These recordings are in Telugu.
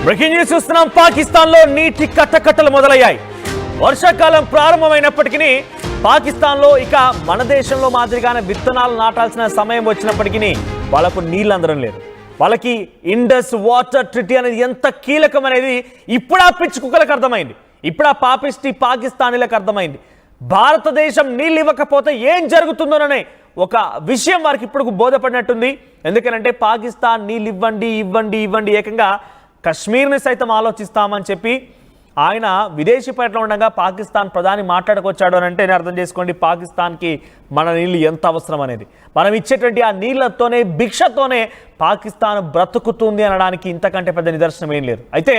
బ్రేకింగ్ న్యూస్ చూస్తున్నాం. పాకిస్తాన్ లో నీటి కట్టకట్టలు మొదలయ్యాయి. వర్షాకాలం ప్రారంభమైనప్పటికీ పాకిస్తాన్ లో ఇక మన దేశంలో మాదిరిగానే విత్తనాలు నాటాల్సిన సమయం వచ్చినప్పటికీ వాళ్ళకు నీళ్ళు అందడం లేదు. వాళ్ళకి ఇండస్ వాటర్ ట్రీటీ అనేది ఎంత కీలకం అనేది ఇప్పుడు ఆ పిచ్చి కుక్కలకు అర్థమైంది. ఇప్పుడు ఆ పాపిస్టి పాకిస్తానీలకు అర్థమైంది. భారతదేశం నీళ్ళు ఇవ్వకపోతే ఏం జరుగుతుందోననే ఒక విషయం వారికి ఇప్పుడు బోధపడినట్టుంది. ఎందుకంటే పాకిస్తాన్ నీళ్ళు ఇవ్వండి ఇవ్వండి ఇవ్వండి ఏకంగా కశ్మీర్ని సైతం ఆలోచిస్తామని చెప్పి ఆయన విదేశీ పర్యటన ఉండగా పాకిస్తాన్ ప్రధాని మాట్లాడుకొచ్చాడు అని అంటే అర్థం చేసుకోండి పాకిస్తాన్కి మన నీళ్ళు ఎంత అవసరం అనేది. మనం ఇచ్చేటువంటి ఆ నీళ్లతోనే భిక్షతోనే పాకిస్తాన్ బ్రతుకుతుంది అనడానికి ఇంతకంటే పెద్ద నిదర్శనం ఏం లేదు. అయితే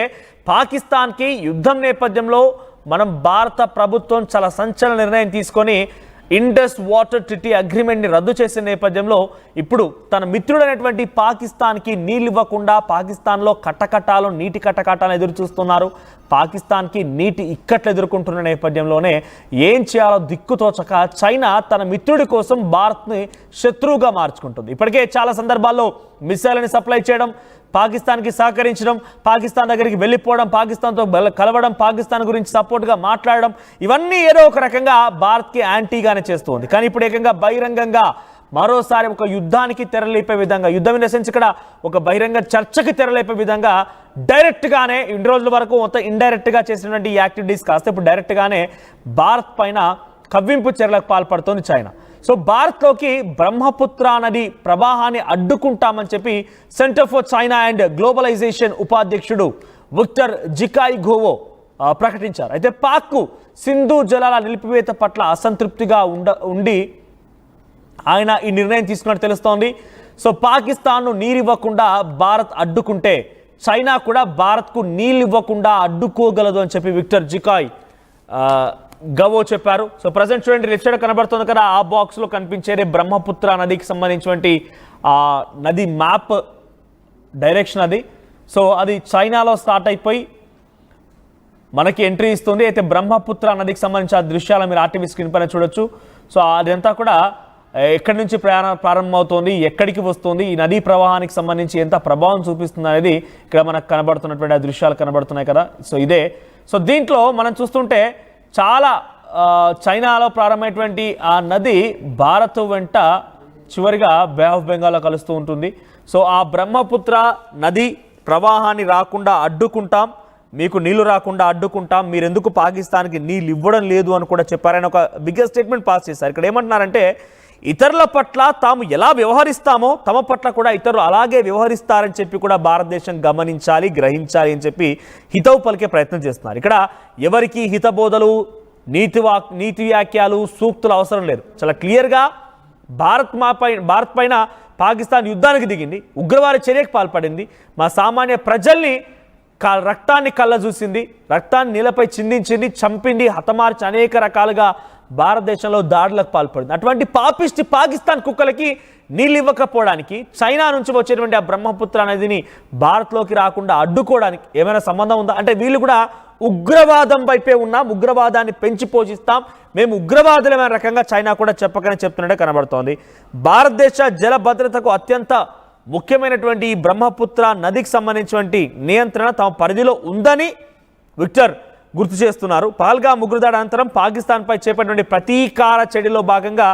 పాకిస్తాన్కి యుద్ధం నేపథ్యంలో మనం భారత ప్రభుత్వం చాలా సంచలన నిర్ణయం తీసుకొని ఇండస్ వాటర్ ట్రీటీ అగ్రిమెంట్ని రద్దు చేసిన నేపథ్యంలో ఇప్పుడు తన మిత్రుడైనటువంటి పాకిస్తాన్కి నీళ్ళు ఇవ్వకుండా పాకిస్తాన్లో కట్టకట్టాలు నీటి కట్టకట్టాలను ఎదురు చూస్తున్నారు. పాకిస్తాన్కి నీటి ఇక్కట్లు ఎదుర్కొంటున్న నేపథ్యంలోనే ఏం చేయాలో దిక్కుతోచక చైనా తన మిత్రుడి కోసం భారత్ని శత్రువుగా మార్చుకుంటుంది. ఇప్పటికే చాలా సందర్భాల్లో మిసైల్ని సప్లై చేయడం, పాకిస్తాన్కి సహకరించడం, పాకిస్తాన్ దగ్గరికి వెళ్ళిపోవడం, పాకిస్తాన్తో కలవడం, పాకిస్తాన్ గురించి సపోర్ట్గా మాట్లాడడం, ఇవన్నీ ఏదో ఒక రకంగా భారత్కి యాంటీగానే చేస్తుంది. కానీ ఇప్పుడు ఏకంగా బహిరంగంగా మరోసారి ఒక యుద్ధానికి తెరలేపే విధంగా, యుద్ధం ఇన్ ద సెన్స్ ఇక్కడ ఒక బహిరంగ చర్చకి తెరలేపే విధంగా డైరెక్ట్గానే ఇన్ని రోజుల వరకు మొత్తం ఇండైరెక్ట్గా చేసినటువంటి ఈ యాక్టివిటీస్ కాస్త ఇప్పుడు డైరెక్ట్గానే భారత్ పైన కవ్వింపు చర్యలకు పాల్పడుతోంది చైనా. సో భారత్లోకి బ్రహ్మపుత్ర నది ప్రవాహాన్ని అడ్డుకుంటామని చెప్పి centre for China and globalization ఉపాధ్యక్షుడు విక్టర్ జికాయిగోవో ప్రకటించారు. అయితే పాక్కు సింధు జలాల నిలిపివేత పట్ల అసంతృప్తిగా ఉండి ఆయన ఈ నిర్ణయం తీసుకున్నట్టు తెలుస్తోంది. సో పాకిస్తాన్ను నీరివ్వకుండా భారత్ అడ్డుకుంటే చైనా కూడా భారత్కు నీళ్ళు ఇవ్వకుండా అడ్డుకోగలదు అని చెప్పి విక్టర్ జికాయ్ గవో చెప్పారు. సో ప్రజెంట్ చూడండి లెఫ్ట్ సైడ్ కనబడుతుంది కదా, ఆ బాక్స్లో కనిపించేదే బ్రహ్మపుత్ర నదికి సంబంధించినటువంటి నది మ్యాప్ డైరెక్షన్ అది. సో అది చైనాలో స్టార్ట్ అయిపోయి మనకి ఎంట్రీ ఇస్తుంది. అయితే బ్రహ్మపుత్ర నదికి సంబంధించిన దృశ్యాలు మీరు ఆర్టీవీ స్క్రీన్ పైన చూడొచ్చు. సో అదంతా కూడా ఎక్కడి నుంచి ప్రారంభమవుతుంది, ఎక్కడికి వస్తుంది, ఈ నదీ ప్రవాహానికి సంబంధించి ఎంత ప్రభావం చూపిస్తుంది అనేది ఇక్కడ మనకు కనబడుతున్నటువంటి ఆ దృశ్యాలు కనబడుతున్నాయి కదా. సో ఇదే. సో దీంట్లో మనం చూస్తుంటే చాలా చైనాలో ప్రారంభమైనటువంటి ఆ నది భారత్ వెంట చివరిగా బే ఆఫ్ బెంగాల్లో కలుస్తూ ఉంటుంది. సో ఆ బ్రహ్మపుత్ర నది ప్రవాహాన్ని రాకుండా అడ్డుకుంటాం, మీకు నీళ్లు రాకుండా అడ్డుకుంటాం, మీరెందుకు పాకిస్తాన్కి నీళ్ళు ఇవ్వడం లేదు అని కూడా చెప్పారని ఒక బిగ్గెస్ట్ స్టేట్మెంట్ పాస్ చేశారు. ఇక్కడ ఏమంటున్నారంటే ఇతరుల పట్ల తాము ఎలా వ్యవహరిస్తామో తమ పట్ల కూడా ఇతరులు అలాగే వ్యవహరిస్తారని చెప్పి కూడా భారతదేశం గమనించాలి, గ్రహించాలి అని చెప్పి హితవు పలికే ప్రయత్నం చేస్తున్నారు. ఇక్కడ ఎవరికి హితబోధలు, నీతి వ్యాఖ్యలు, సూక్తులు అవసరం లేదు. చాలా క్లియర్గా భారత్ పైన పాకిస్తాన్ యుద్ధానికి దిగింది, ఉగ్రవాద చర్యకు పాల్పడింది, మా సామాన్య ప్రజల్ని రక్తాన్ని కళ్ళ చూసింది, రక్తాన్ని నీళ్ళపై చిందించింది, చంపింది, హతమార్చి అనేక రకాలుగా భారతదేశంలో దాడులకు పాల్పడింది. అటువంటి పాపిస్టి పాకిస్తాన్ కుక్కలకి నీళ్ళు ఇవ్వకపోవడానికి చైనా నుంచి వచ్చేటువంటి ఆ బ్రహ్మపుత్ర నదిని భారత్లోకి రాకుండా అడ్డుకోవడానికి ఏమైనా సంబంధం ఉందా? అంటే వీళ్ళు కూడా ఉగ్రవాదం వైపే ఉన్నాం, ఉగ్రవాదాన్ని పెంచి పోషిస్తాం, మేము ఉగ్రవాదులమైన రకంగా చైనా కూడా చెప్పకనే చెప్తున్నట్టే కనబడుతోంది. భారతదేశ జల భద్రతకు అత్యంత ముఖ్యమైనటువంటి ఈ బ్రహ్మపుత్ర నదికి సంబంధించినటువంటి నియంత్రణ తమ పరిధిలో ఉందని విక్టర్ గుర్తు చేస్తున్నారు. పహల్గామ్ ఉగ్రదాడి అనంతరం పాకిస్తాన్పై చేపట్టినటువంటి ప్రతీకార చర్యలో భాగంగా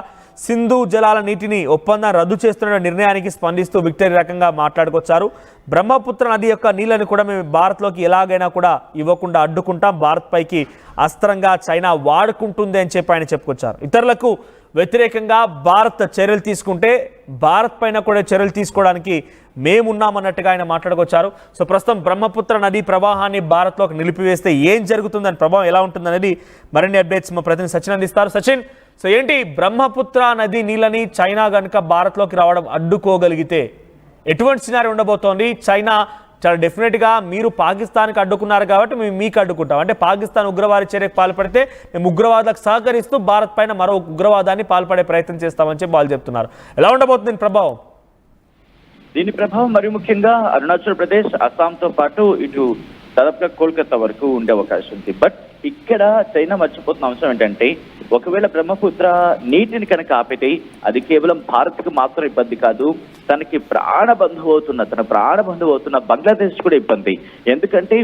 సింధు జలాల నీటిని ఒప్పందం రద్దు చేస్తున్న నిర్ణయానికి స్పందిస్తూ విక్టర్ రకంగా మాట్లాడుకొచ్చారు. బ్రహ్మపుత్ర నది యొక్క నీళ్లను కూడా మేము భారత్లోకి ఎలాగైనా కూడా ఇవ్వకుండా అడ్డుకుంటాం, భారత్ పైకి అస్త్రంగా చైనా వాడుకుంటుంది అని చెప్పి ఆయన చెప్పుకొచ్చారు. ఇతరులకు వ్యతిరేకంగా భారత్ చర్యలు తీసుకుంటే భారత్ పైన కూడా చర్యలు తీసుకోవడానికి మేమున్నామన్నట్టుగా ఆయన మాట్లాడుకొచ్చారు. సో ప్రస్తుతం బ్రహ్మపుత్ర నది ప్రవాహాన్ని భారత్లోకి నిలిపివేస్తే ఏం జరుగుతుందని, ప్రభావం ఎలా ఉంటుందనేది మరిన్ని అప్డేట్స్ మా ప్రతినిధి సచిన్ అందిస్తారు. సచిన్, సో ఏంటి బ్రహ్మపుత్ర నది నీళ్ళని చైనా కనుక భారత్లోకి రావడం అడ్డుకోగలిగితే ఎటువంటి సినారీ ఉండబోతోంది? చైనా చాలా డెఫినెట్గా మీరు పాకిస్తాన్కి అడ్డుకున్నారు కాబట్టి మేము మీకు అడ్డుకుంటాం, అంటే పాకిస్తాన్ ఉగ్రవాద చర్యకు పాల్పడితే మేము ఉగ్రవాదాలకు సహకరిస్తూ భారత్ పైన మరో ఉగ్రవాదాన్ని పాల్పడే ప్రయత్నం చేస్తామని చెప్పి వాళ్ళు చెప్తున్నారు. ఎలా ఉండబోతుంది ప్రభావం? దీని ప్రభావం మరి ముఖ్యంగా అరుణాచల్ ప్రదేశ్, అస్సాంతో పాటు ఇటు దాదాపుగా కోల్కతా వరకు ఉండే అవకాశం ఉంది. బట్ ఇక్కడ చైనా మర్చిపోతున్న అంశం ఏంటంటే ఒకవేళ బ్రహ్మపుత్ర నీటిని కనుక ఆపితే అది కేవలం భారత్కు మాత్రం ఇబ్బంది కాదు, తన ప్రాణబంధువు అవుతున్న బంగ్లాదేశ్ కూడా ఇబ్బంది. ఎందుకంటే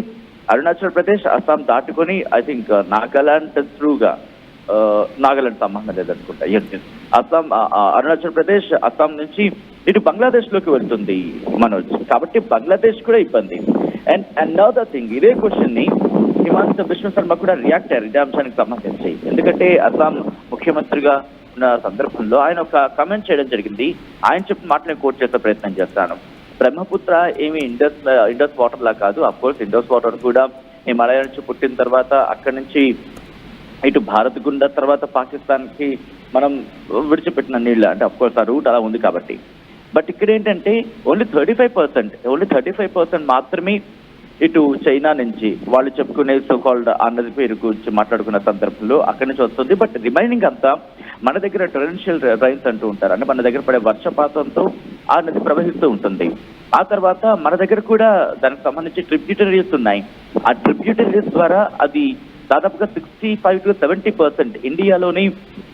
అరుణాచల్ ప్రదేశ్ అస్సాం దాటుకొని ఐ థింక్ నాగాలాండ్ త్రూగా నాగాలాండ్ సంబంధం లేదనుకుంటా, అస్సాం అరుణాచల్ ప్రదేశ్ అస్సాం నుంచి ఇటు బంగ్లాదేశ్ లోకి వెళ్తుంది మనోజ్. కాబట్టి బంగ్లాదేశ్ కూడా ఇబ్బంది. అండ్ అనదర్ థింగ్, ఇదే క్వశ్చన్ ని హిమాంత బిశ్వ శర్మ కూడా రియాక్ట్ అయ్యారు ఇదే అంశానికి సంబంధించి. ఎందుకంటే అస్సాం ముఖ్యమంత్రిగా ఉన్న సందర్భంలో ఆయన ఒక కామెంట్ చేయడం జరిగింది. ఆయన చెప్పిన మాటలను కోట్ చేసే ప్రయత్నం చేస్తాను. బ్రహ్మపుత్ర ఏమి ఇండస్ వాటర్ లా కాదు. అఫ్ కోర్స్ ఇండస్ వాటర్ కూడా హిమాలయ నుంచి పుట్టిన తర్వాత అక్కడి నుంచి ఇటు భారత్ గుండా తర్వాత పాకిస్తాన్ కి మనం విడిచిపెట్టిన నీళ్ళు, అంటే అఫ్ కోర్స్ ఆ రూట్ అలా ఉంది కాబట్టి. బట్ ఇక్కడ ఏంటంటే ఓన్లీ 35% మాత్రమే ఇటు చైనా నుంచి వాళ్ళు చెప్పుకునే సో కాల్డ్ ఆ నది పేరు గురించి మాట్లాడుకున్న సందర్భంలో అక్కడి నుంచి వస్తుంది. బట్ రిమైనింగ్ అంతా మన దగ్గర టొరెన్షియల్ రైన్స్ అంటూ ఉంటారు, అంటే మన దగ్గర పడే వర్షపాతంతో ఆ నది ప్రవహిస్తూ ఉంటుంది. ఆ తర్వాత మన దగ్గర కూడా దానికి సంబంధించి ట్రిబ్యూటరీస్ ఉన్నాయి. ఆ ట్రిబ్యూటరీస్ ద్వారా అది దాదాపుగా 65 to 70% ఇండియాలోని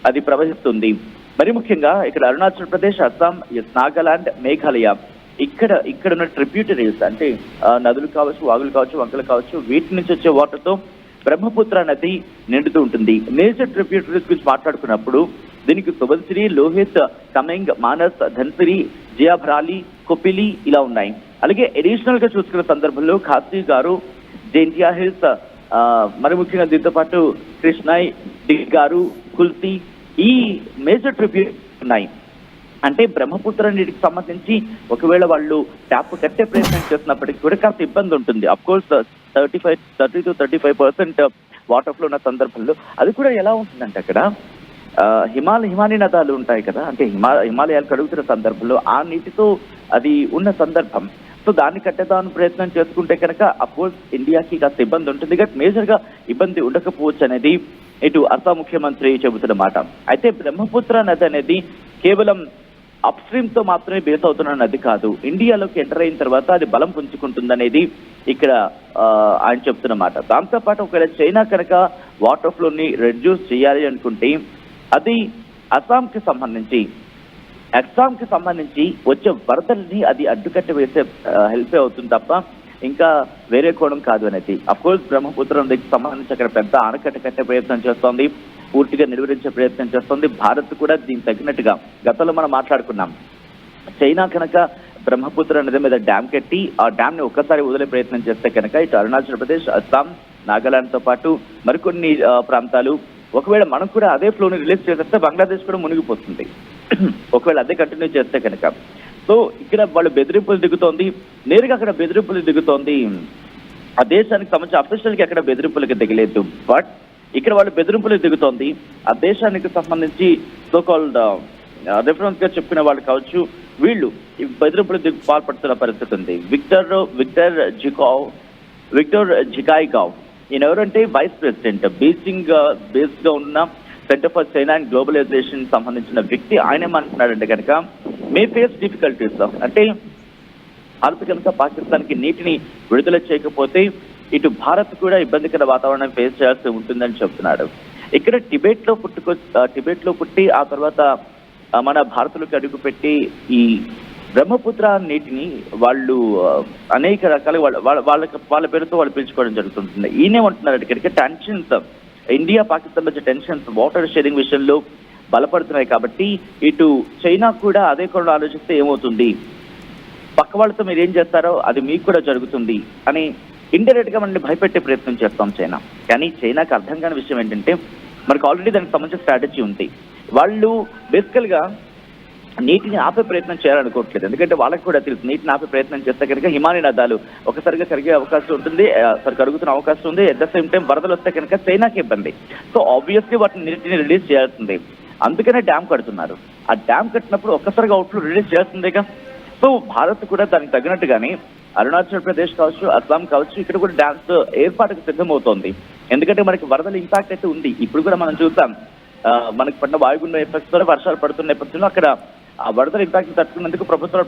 అది ప్రవహిస్తుంది. మరి ముఖ్యంగా ఇక్కడ అరుణాచల్ ప్రదేశ్, అస్సాం, నాగాలాండ్, మేఘాలయ ఇక్కడ ఉన్న ట్రిబ్యూటరీస్ అంటే నదులు కావచ్చు, వాగులు కావచ్చు, వంకలు కావచ్చు, వీటి నుంచి వచ్చే వాటర్ తో బ్రహ్మపుత్ర నది నిండుతూ ఉంటుంది. మేజర్ ట్రిబ్యూటరీస్ గురించి మాట్లాడుకున్నప్పుడు దీనికి సుబన్సిరి, లోహిత్, కమెంగ్, మానస్, ధన్సిరి, జియాభరాలి, కొపిలి ఇలా ఉన్నాయి. అలాగే అడిషనల్ గా చూసుకున్న సందర్భంలో ఖాసీ గారు, జైంటియా హిల్స్, మరి ముఖ్యంగా దీంతో పాటు కృష్ణాయ్, డిగారు, కుల్తి ఈ మేజర్ ట్రిబ్యూటరీస్ ఉన్నాయి. అంటే బ్రహ్మపుత్ర నీటికి సంబంధించి ఒకవేళ వాళ్ళు ట్యాప్ కట్టే ప్రయత్నం చేస్తున్నప్పటికీ కూడా కాస్త ఇబ్బంది ఉంటుంది. Of course 30 to 35% water flow ఉన్న సందర్భంలో అది కూడా ఎలా ఉంటుందంటే అక్కడ హిమాలయ నదాలు ఉంటాయి కదా, అంటే హిమాలయాలు కడుగుతున్న సందర్భంలో ఆ నీటితో అది ఉన్న సందర్భం. సో దాన్ని కట్టేదాని ప్రయత్నం చేసుకుంటే కనుక అఫ్కోర్స్ ఇండియాకి కాస్త ఇబ్బంది ఉంటుంది. బట్ మేజర్ గా ఇబ్బంది ఉండకపోవచ్చు అనేది ఇటు అస్సాం ముఖ్యమంత్రి చెబుతున్నమాట. అయితే బ్రహ్మపుత్ర నది అనేది కేవలం అప్ స్ట్రీమ్ తో మాత్రమే బేస్ అవుతున్న నది కాదు, ఇండియాలోకి ఎంటర్ అయిన తర్వాత అది బలం పుంజుకుంటుందనేది ఇక్కడ ఆయన చెప్తున్నమాట. దాంతోపాటు ఒకవేళ చైనా కనుక వాటర్ ఫ్లోని రెడ్యూస్ చేయాలి అనుకుంటే అది అస్సాంకి సంబంధించి వచ్చే వరదల్ని అది అడ్డుకట్ట వేసే హెల్ప్ అవుతుంది తప్ప ఇంకా వేరే కోణం కాదు అనేది. అఫ్ కోర్స్ బ్రహ్మపుత్ర నదికి సంబంధించి అక్కడ పెద్ద ఆనకట్ట కట్టే ప్రయత్నం చేస్తోంది, పూర్తిగా నిర్వహించే ప్రయత్నం చేస్తోంది. భారత్ కూడా దీనికి తగినట్టుగా గతంలో మనం మాట్లాడుకున్నాం, చైనా కనుక బ్రహ్మపుత్ర నది మీద డ్యామ్ కట్టి ఆ డ్యామ్ ని ఒక్కసారి వదిలే ప్రయత్నం చేస్తే కనుక ఇటు అరుణాచల్ ప్రదేశ్, అస్సాం, నాగాలాండ్ తో పాటు మరికొన్ని ప్రాంతాలు ఒకవేళ మనం కూడా అదే ఫ్లోని రిలీజ్ చేసేస్తే బంగ్లాదేశ్ కూడా మునిగిపోతుంది ఒకవేళ అదే కంటిన్యూ చేస్తే కనుక. సో ఇక్కడ వాళ్ళు బెదిరింపులు దిగుతోంది, నేరుగా అక్కడ బెదిరింపులు దిగుతోంది. ఆ దేశానికి సంబంధించి అఫీషియల్ గా అక్కడ బెదిరింపులకి దిగలేదు, బట్ ఇక్కడ వాళ్ళు బెదిరింపులు దిగుతోంది. ఆ దేశానికి సంబంధించి సో కాల్డ్ రిఫరెన్స్ గా చెప్పుకునే వాళ్ళు కావచ్చు, వీళ్ళు ఈ బెదిరింపులు పాల్పడుతున్న పరిస్థితి ఉంది. విక్టర్ జికాయిగావ్ ఈయన ఎవరంటే వైస్ ప్రెసిడెంట్ బీజింగ్ బేస్డ్ గా ఉన్న centre for China and globalization సంబంధించిన వ్యక్తి. ఆయన ఏమంటున్నాడంటే కనుక మే ఫేస్ డిఫికల్టీస్, అంటే భారత్ కనుక పాకిస్తాన్ కి నీటిని విడుదల చేయకపోతే ఇటు భారత్ కూడా ఇబ్బందికర వాతావరణం ఫేస్ చేయాల్సి ఉంటుందని చెప్తున్నాడు. ఇక్కడ టిబెట్ లో పుట్టి ఆ తర్వాత మన భారత్లోకి అడుగుపెట్టి ఈ బ్రహ్మపుత్ర నీటిని వాళ్ళు అనేక రకాల వాళ్ళ పేరుతో వాళ్ళు పిలుచుకోవడం జరుగుతుంటుంది. ఈయనేమంటున్నారు ఇక్కడికి టెన్షన్స్, ఇండియా పాకిస్తాన్ మధ్య టెన్షన్స్ వాటర్ షేరింగ్ విషయంలో బలపడుతున్నాయి కాబట్టి ఇటు చైనా కూడా అదే కోణంలో ఆలోచిస్తే ఏమవుతుంది, పక్క వాళ్ళతో మీరు ఏం చేస్తారో అది మీకు కూడా జరుగుతుంది అని ఇండైరెక్ట్ గా మనల్ని భయపెట్టే ప్రయత్నం చేస్తాం చైనా. కానీ చైనాకి అర్థం కాని విషయం ఏంటంటే మనకు ఆల్రెడీ దానికి సంబంధించిన స్ట్రాటజీ ఉంది. వాళ్ళు బేసికల్ గా నీటిని ఆపే ప్రయత్నం చేయాలనుకోవట్లేదు, ఎందుకంటే వాళ్ళకి కూడా తెలుసు నీటిని ఆపే ప్రయత్నం చేస్తే కనుక హిమాలయ నదాలు ఒకసారిగా కరిగే అవకాశం ఉంటుంది, కరుగుతున్న అవకాశం ఉంది. అట్ ద సేమ్ టైం వరదలు వస్తే కనుక చైనాకి ఇబ్బంది. సో ఆబ్వియస్లీ వాటిని నీటిని రిలీజ్ చేయాల్సింది, అందుకనే డ్యామ్ కడుతున్నారు. ఆ డ్యామ్ కట్టినప్పుడు ఒక్కసారిగా అవుట్లో రిలీజ్ చేస్తుందిగా. సో భారత్ కూడా దానికి తగినట్టుగానే అరుణాచల్ ప్రదేశ్ కావచ్చు, అస్సాం కావచ్చు, ఇక్కడ కూడా డ్యామ్స్ ఏర్పాటుకు సిద్ధమవుతోంది. ఎందుకంటే మనకి వరదల ఇంపాక్ట్ అయితే ఉంది. ఇప్పుడు కూడా మనం చూసాం మనకి పడిన వాయుగుండం ఎఫెక్ట్స్ ద్వారా వర్షాలు పడుతున్న నేపథ్యంలో అక్కడ ఆ వరదల ఇంపాక్ట్ తట్టుకునేందుకు ప్రభుత్వాలు